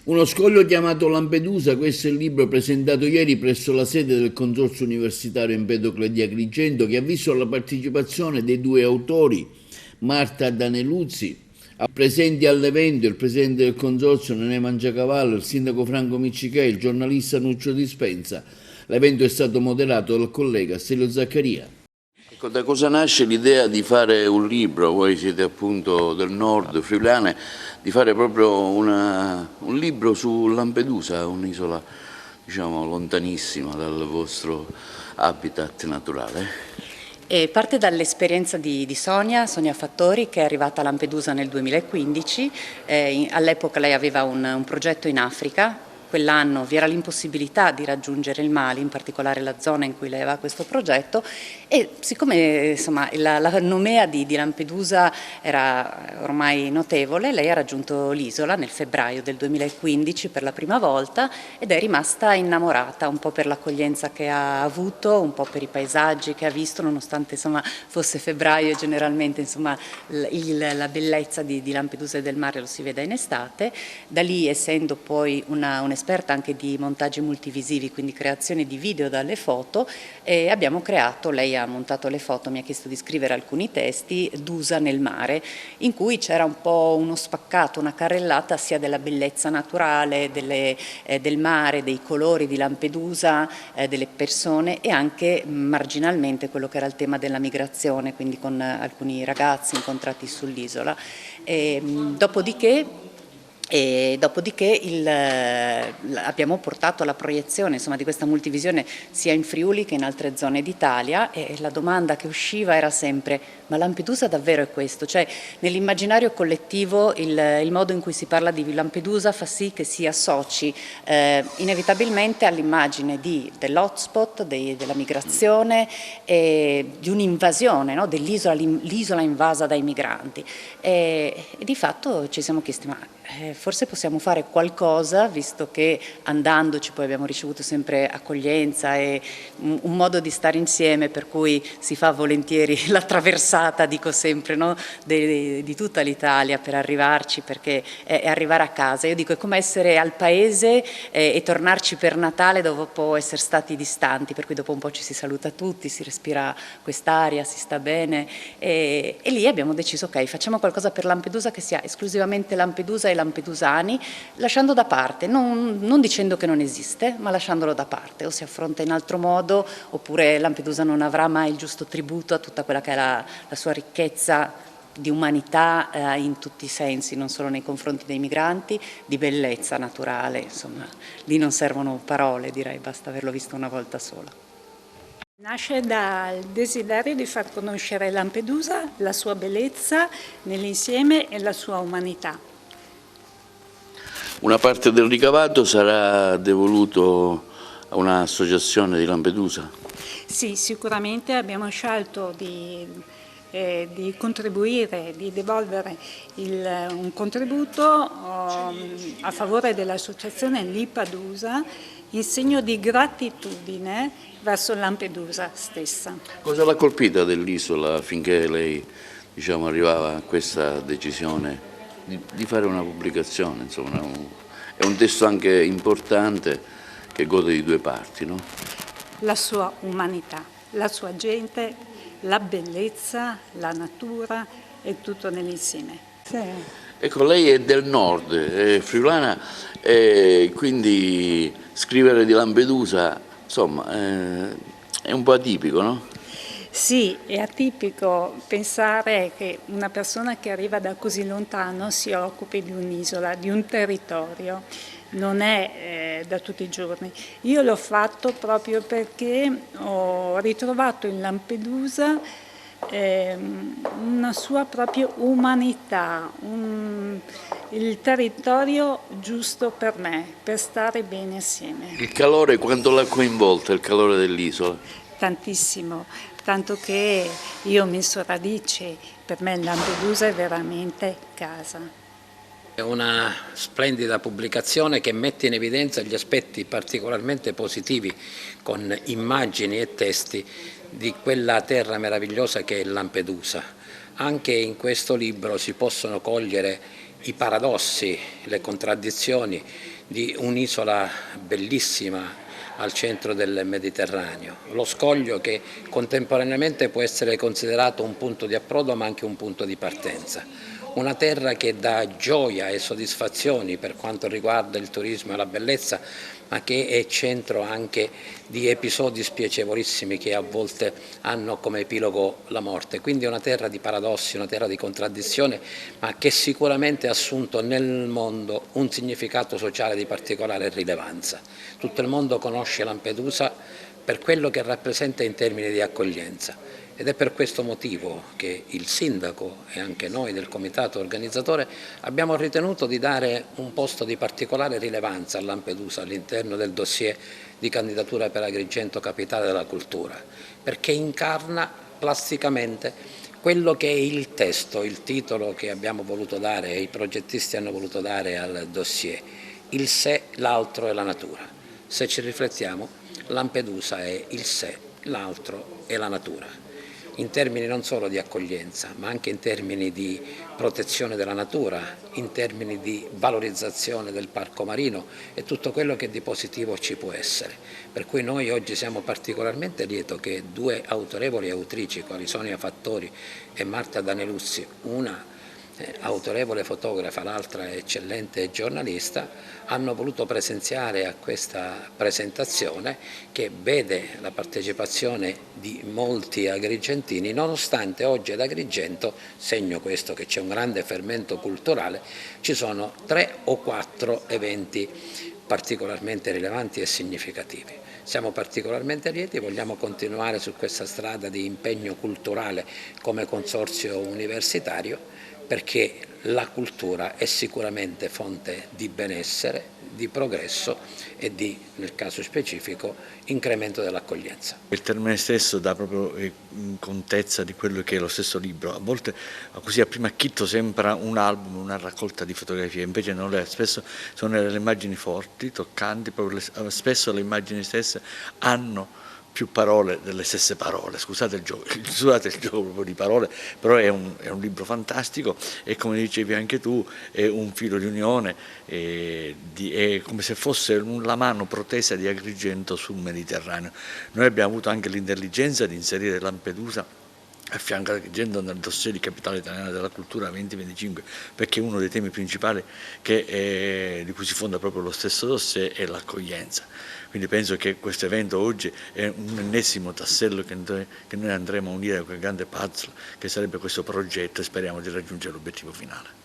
Uno scoglio chiamato Lampedusa, questo è il libro presentato ieri presso la sede del Consorzio Universitario Empedocle di Agrigento, che ha visto la partecipazione dei due autori, Marta Daneluzzi, presenti all'evento il presidente del Consorzio Nenè Mangiacavallo, il sindaco Franco Miccichè, il giornalista Nuccio Dispenza. L'evento è stato moderato dal collega Stelio Zaccaria. Ecco, da cosa nasce l'idea di fare un libro? Voi siete appunto del nord friulane, di fare proprio un libro su Lampedusa, un'isola diciamo lontanissima dal vostro habitat naturale? E parte dall'esperienza di Sonia Fattori, che è arrivata a Lampedusa nel 2015. All'epoca lei aveva un progetto in Africa. Quell'anno vi era l'impossibilità di raggiungere il Mali, in particolare la zona in cui lei aveva questo progetto, e siccome insomma, la nomea di Lampedusa era ormai notevole, lei ha raggiunto l'isola nel febbraio del 2015 per la prima volta ed è rimasta innamorata, un po' per l'accoglienza che ha avuto, un po' per i paesaggi che ha visto, nonostante insomma, fosse febbraio e generalmente insomma, la bellezza di Lampedusa e del mare lo si vede in estate. Da lì, essendo poi un'esperta anche di montaggi multivisivi, quindi creazione di video dalle foto, abbiamo creato, lei ha montato le foto, mi ha chiesto di scrivere alcuni testi, Dusa nel mare, in cui c'era un po' uno spaccato, una carrellata sia della bellezza naturale, del mare, dei colori di Lampedusa, delle persone e anche marginalmente quello che era il tema della migrazione, quindi con alcuni ragazzi incontrati sull'isola. Dopodiché abbiamo portato alla proiezione insomma, di questa multivisione sia in Friuli che in altre zone d'Italia, e la domanda che usciva era sempre: ma Lampedusa davvero è questo? Cioè, nell'immaginario collettivo il modo in cui si parla di Lampedusa fa sì che si associ inevitabilmente all'immagine dell'hotspot, della migrazione, di un'invasione, no? L'isola invasa dai migranti. E di fatto ci siamo chiesti: ma forse possiamo fare qualcosa, visto che andandoci poi abbiamo ricevuto sempre accoglienza e un modo di stare insieme, per cui si fa volentieri la traversata, dico sempre, no? di tutta l'Italia per arrivarci, perché è arrivare a casa. Io dico, è come essere al paese e tornarci per Natale dopo essere stati distanti, per cui dopo un po' ci si saluta tutti, si respira quest'aria, si sta bene, e lì abbiamo deciso: ok, facciamo qualcosa per Lampedusa che sia esclusivamente Lampedusa e lampedusani, lasciando da parte, non dicendo che non esiste, ma lasciandolo da parte, o si affronta in altro modo, oppure Lampedusa non avrà mai il giusto tributo a tutta quella che è la sua ricchezza di umanità in tutti i sensi, non solo nei confronti dei migranti, di bellezza naturale, insomma, lì non servono parole, direi, basta averlo visto una volta sola. Nasce dal desiderio di far conoscere Lampedusa, la sua bellezza nell'insieme e la sua umanità. Una parte del ricavato sarà devoluto a un'associazione di Lampedusa? Sì, sicuramente abbiamo scelto di contribuire, di devolvere un contributo a favore dell'associazione Lipadusa in segno di gratitudine verso Lampedusa stessa. Cosa l'ha colpita dell'isola finché lei diciamo, arrivava a questa decisione di fare una pubblicazione? Insomma, è un testo anche importante che gode di due parti, no? La sua umanità, la sua gente, la bellezza, la natura e tutto nell'insieme. Sì. Ecco, lei è del nord, è friulana, e quindi scrivere di Lampedusa, insomma, è un po' atipico, no? Sì, è atipico pensare che una persona che arriva da così lontano si occupi di un'isola, di un territorio. Non è da tutti i giorni. Io l'ho fatto proprio perché ho ritrovato in Lampedusa una sua propria umanità, il territorio giusto per me, per stare bene assieme. Il calore, quanto l'ha coinvolta, il calore dell'isola? Tantissimo, tanto che io ho messo radici, per me Lampedusa è veramente casa. È una splendida pubblicazione che mette in evidenza gli aspetti particolarmente positivi con immagini e testi di quella terra meravigliosa che è Lampedusa. Anche in questo libro si possono cogliere i paradossi, le contraddizioni di un'isola bellissima al centro del Mediterraneo, lo scoglio che contemporaneamente può essere considerato un punto di approdo ma anche un punto di partenza. Una terra che dà gioia e soddisfazioni per quanto riguarda il turismo e la bellezza, ma che è centro anche di episodi spiacevolissimi che a volte hanno come epilogo la morte. Quindi è una terra di paradossi, una terra di contraddizione, ma che sicuramente ha assunto nel mondo un significato sociale di particolare rilevanza. Tutto il mondo conosce Lampedusa per quello che rappresenta in termini di accoglienza. Ed è per questo motivo che il sindaco e anche noi del comitato organizzatore abbiamo ritenuto di dare un posto di particolare rilevanza a Lampedusa all'interno del dossier di candidatura per Agrigento Capitale della Cultura, perché incarna plasticamente quello che è il testo, il titolo che abbiamo voluto dare e i progettisti hanno voluto dare al dossier, il sé, l'altro e la natura. Se ci riflettiamo, Lampedusa è il sé, l'altro e la natura, in termini non solo di accoglienza, ma anche in termini di protezione della natura, in termini di valorizzazione del parco marino e tutto quello che di positivo ci può essere. Per cui noi oggi siamo particolarmente lieti che due autorevoli autrici, quali Sonia Fattori e Marta Daneluzzi, una autorevole fotografa, l'altra eccellente giornalista, hanno voluto presenziare a questa presentazione che vede la partecipazione di molti agrigentini, nonostante oggi ad Agrigento, segno questo che c'è un grande fermento culturale, ci sono 3 o 4 eventi particolarmente rilevanti e significativi. Siamo particolarmente lieti, vogliamo continuare su questa strada di impegno culturale come consorzio universitario, perché la cultura è sicuramente fonte di benessere, di progresso e di, nel caso specifico, incremento dell'accoglienza. Il termine stesso dà proprio contezza di quello che è lo stesso libro. A volte così a primo acchito sembra un album, una raccolta di fotografie, invece non lo è. Spesso sono le immagini forti, toccanti, proprio spesso le immagini stesse hanno più parole delle stesse parole, scusate il gioco proprio di parole, però è un libro fantastico e, come dicevi anche tu, è un filo di unione, è come se fosse la mano protesa di Agrigento sul Mediterraneo. Noi abbiamo avuto anche l'intelligenza di inserire Lampedusa a fianco a Agrigento nel dossier di Capitale Italiana della Cultura 2025, perché uno dei temi principali di cui si fonda proprio lo stesso dossier è l'accoglienza. Quindi penso che questo evento oggi è un ennesimo tassello che noi andremo a unire a quel grande puzzle che sarebbe questo progetto, e speriamo di raggiungere l'obiettivo finale.